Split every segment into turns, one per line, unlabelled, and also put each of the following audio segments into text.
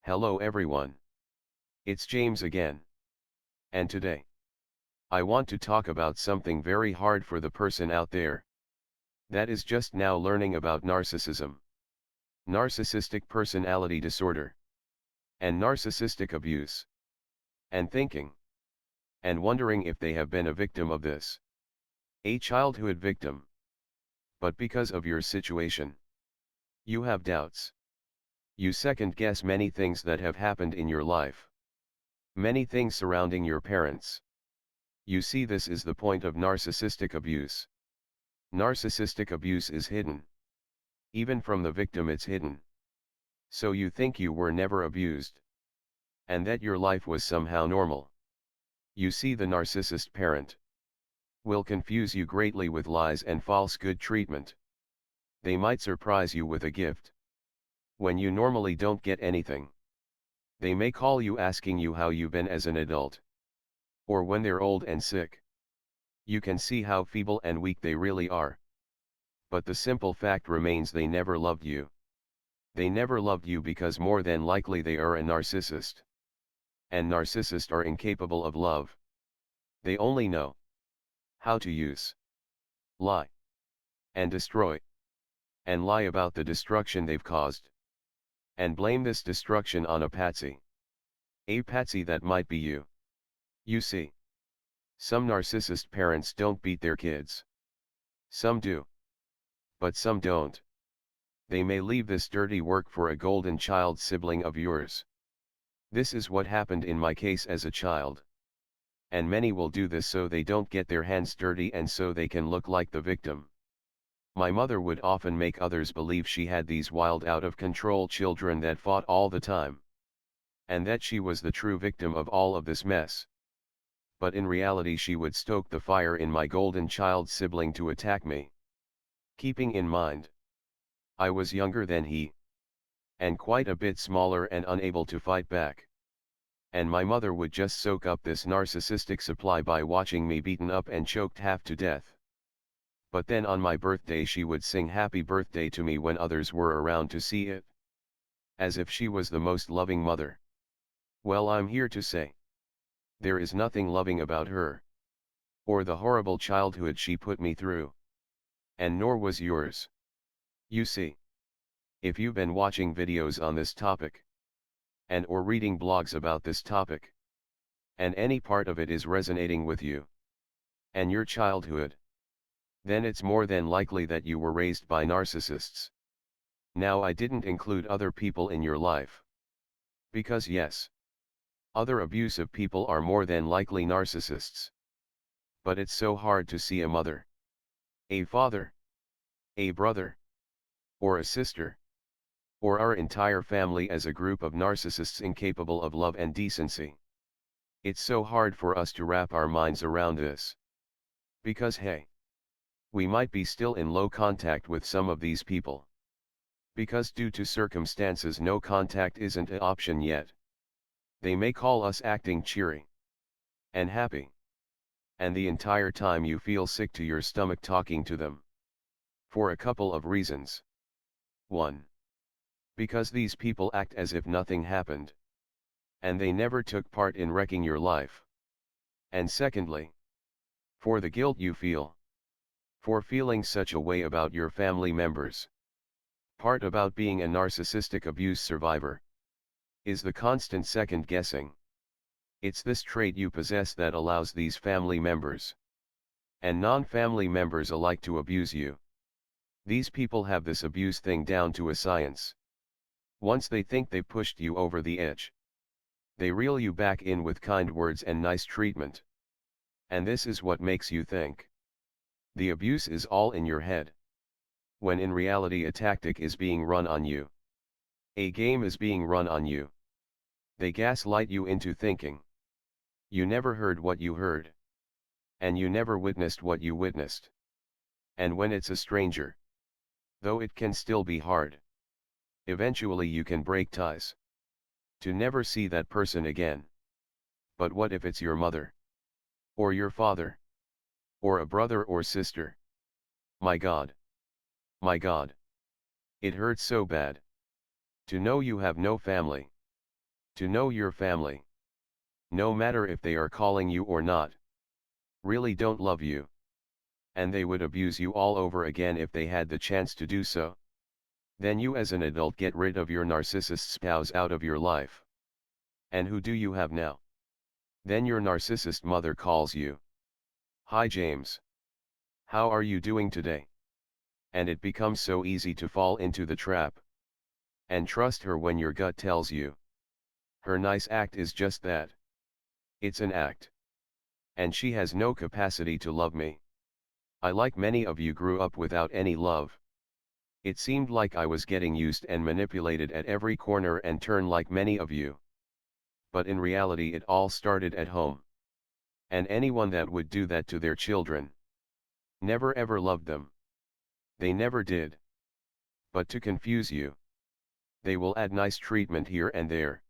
Hello everyone. It's James again. And today, I want to talk about something very hard for the person out there that is just now learning about narcissism, narcissistic personality disorder, and narcissistic abuse, and thinking, and wondering if they have been a victim of this. A childhood victim. But because of your situation, you have doubts. You second guess many things that have happened in your life. Many things surrounding your parents. You see, this is the point of narcissistic abuse. Narcissistic abuse is hidden. Even from the victim it's hidden. So you think you were never abused. And that your life was somehow normal. You see, the narcissist parent will confuse you greatly with lies and false good treatment. They might surprise you with a gift when you normally don't get anything. They may call you asking you how you've been as an adult. Or when they're old and sick. You can see how feeble and weak they really are. But the simple fact remains, they never loved you. They never loved you because more than likely they are a narcissist. And narcissists are incapable of love. They only know how to use, lie, and destroy. And lie about the destruction they've caused. And blame this destruction on a patsy. A patsy that might be you. You see, some narcissist parents don't beat their kids. Some do. But some don't. They may leave this dirty work for a golden child sibling of yours. This is what happened in my case as a child. And many will do this so they don't get their hands dirty and so they can look like the victim. My mother would often make others believe she had these wild, out of control children that fought all the time. And that she was the true victim of all of this mess. But in reality she would stoke the fire in my golden child sibling to attack me. Keeping in mind, I was younger than he. And quite a bit smaller and unable to fight back. And my mother would just soak up this narcissistic supply by watching me beaten up and choked half to death. But then on my birthday she would sing happy birthday to me when others were around to see it. As if she was the most loving mother. Well, I'm here to say, there is nothing loving about her. Or the horrible childhood she put me through. And nor was yours. You see, if you've been watching videos on this topic, and or reading blogs about this topic, and any part of it is resonating with you, and your childhood, then it's more than likely that you were raised by narcissists. Now, I didn't include other people in your life. Because yes, other abusive people are more than likely narcissists. But it's so hard to see a mother, a father, a brother, or a sister, or our entire family as a group of narcissists incapable of love and decency. It's so hard for us to wrap our minds around this. Because hey, we might be still in low contact with some of these people. Because due to circumstances no contact isn't an option yet. They may call us acting cheery and happy. And the entire time you feel sick to your stomach talking to them. For a couple of reasons. 1. Because these people act as if nothing happened. And they never took part in wrecking your life. And secondly, for the guilt you feel. For feeling such a way about your family members. Part about being a narcissistic abuse survivor is the constant second guessing. It's this trait you possess that allows these family members and non-family members alike to abuse you. These people have this abuse thing down to a science. Once they think they've pushed you over the edge, they reel you back in with kind words and nice treatment. And this is what makes you think the abuse is all in your head. When in reality a tactic is being run on you. A game is being run on you. They gaslight you into thinking you never heard what you heard. And you never witnessed what you witnessed. And when it's a stranger, though it can still be hard, eventually you can break ties to never see that person again. But what if it's your mother? Or your father? Or a brother or sister? My God! My God! It hurts so bad to know you have no family. To know your family. No matter if they are calling you or not. Really don't love you. And they would abuse you all over again if they had the chance to do so. Then you as an adult get rid of your narcissist spouse out of your life. And who do you have now? Then your narcissist mother calls you. Hi James. How are you doing today? And it becomes so easy to fall into the trap. And trust her when your gut tells you. Her nice act is just that. It's an act. And she has no capacity to love me. I, like many of you, grew up without any love. It seemed like I was getting used and manipulated at every corner and turn, like many of you. But in reality it all started at home. And anyone that would do that to their children never ever loved them. They never did. But to confuse you, they will add nice treatment here and there.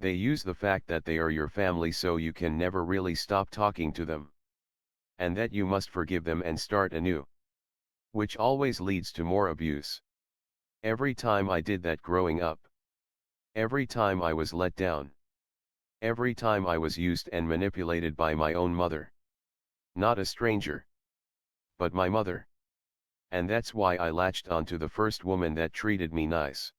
They use the fact that they are your family so you can never really stop talking to them. And that you must forgive them and start anew. Which always leads to more abuse. Every time I did that growing up. Every time I was let down. Every time I was used and manipulated by my own mother. Not a stranger. But my mother. And that's why I latched onto the first woman that treated me nice.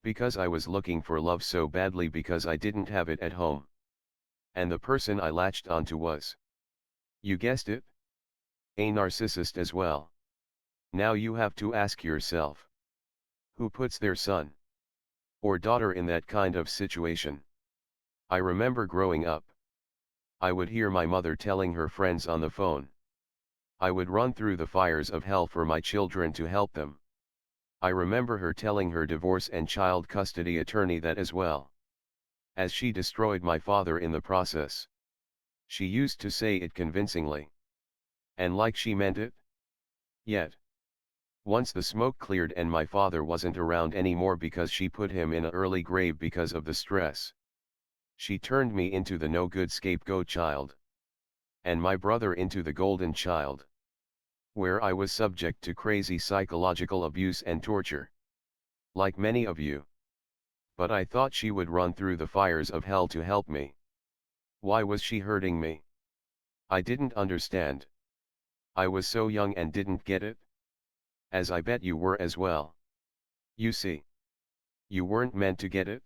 Because I was looking for love so badly because I didn't have it at home. And the person I latched onto was, you guessed it, a narcissist as well. Now you have to ask yourself, who puts their son or daughter in that kind of situation? I remember growing up, I would hear my mother telling her friends on the phone, I would run through the fires of hell for my children to help them. I remember her telling her divorce and child custody attorney that as well. As she destroyed my father in the process. She used to say it convincingly. And like she meant it. Yet. Once the smoke cleared and my father wasn't around anymore because she put him in an early grave because of the stress. She turned me into the no good scapegoat child. And my brother into the golden child. Where I was subject to crazy psychological abuse and torture. Like many of you. But I thought she would run through the fires of hell to help me. Why was she hurting me? I didn't understand. I was so young and didn't get it. As I bet you were as well. You see. You weren't meant to get it.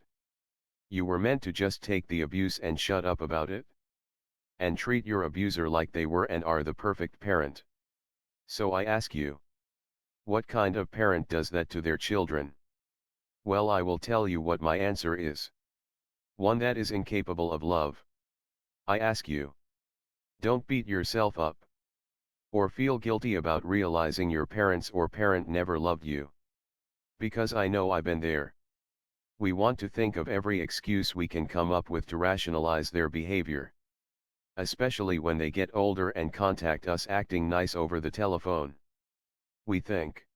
You were meant to just take the abuse and shut up about it. And treat your abuser like they were and are the perfect parent. So I ask you. What kind of parent does that to their children? Well, I will tell you what my answer is. One that is incapable of love. I ask you. Don't beat yourself up. Or feel guilty about realizing your parents or parent never loved you. Because I know I've been there. We want to think of every excuse we can come up with to rationalize their behavior. Especially when they get older and contact us acting nice over the telephone. We think.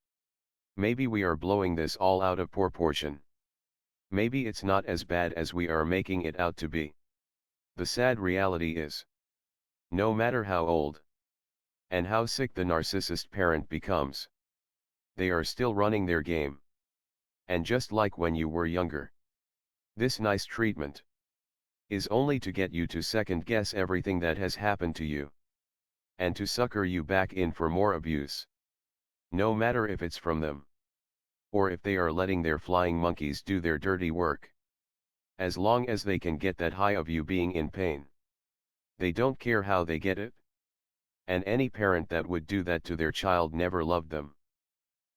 Maybe we are blowing this all out of proportion. Maybe it's not as bad as we are making it out to be. The sad reality is. No matter how old. And how sick the narcissist parent becomes. They are still running their game. And just like when you were younger. This nice treatment. Is only to get you to second guess everything that has happened to you. And to sucker you back in for more abuse. No matter if it's from them. Or if they are letting their flying monkeys do their dirty work. As long as they can get that high of you being in pain. They don't care how they get it. And any parent that would do that to their child never loved them.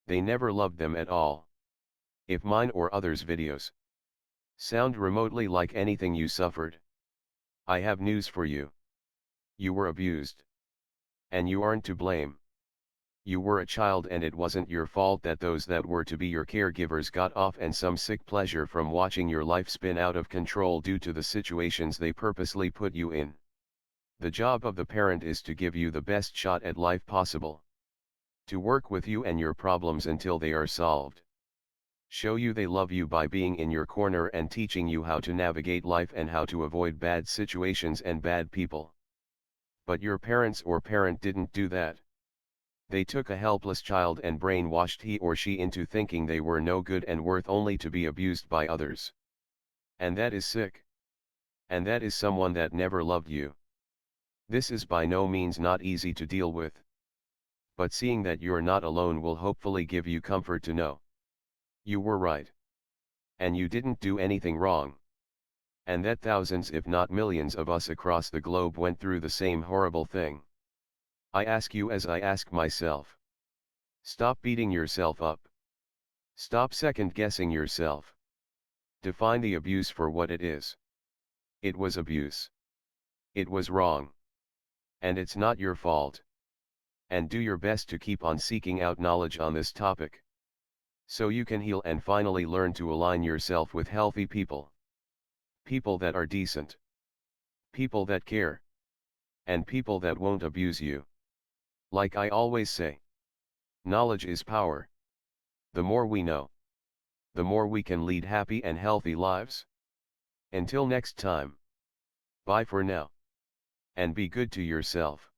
They never loved them at all. If mine or others' videos sound remotely like anything you suffered, I have news for you. You were abused. And you aren't to blame. You were a child and it wasn't your fault that those that were to be your caregivers got off and some sick pleasure from watching your life spin out of control due to the situations they purposely put you in. The job of the parent is to give you the best shot at life possible. To work with you and your problems until they are solved. Show you they love you by being in your corner and teaching you how to navigate life and how to avoid bad situations and bad people. But your parents or parent didn't do that. They took a helpless child and brainwashed he or she into thinking they were no good and worth only to be abused by others. And that is sick. And that is someone that never loved you. This is by no means not easy to deal with. But seeing that you're not alone will hopefully give you comfort to know you were right. And you didn't do anything wrong. And that thousands if not millions of us across the globe went through the same horrible thing. I ask you as I ask myself. Stop beating yourself up. Stop second-guessing yourself. Define the abuse for what it is. It was abuse. It was wrong. And it's not your fault. And do your best to keep on seeking out knowledge on this topic. So you can heal and finally learn to align yourself with healthy people. People that are decent. People that care. And people that won't abuse you. Like I always say, knowledge is power. The more we know, the more we can lead happy and healthy lives. Until next time. Bye for now. And be good to yourself.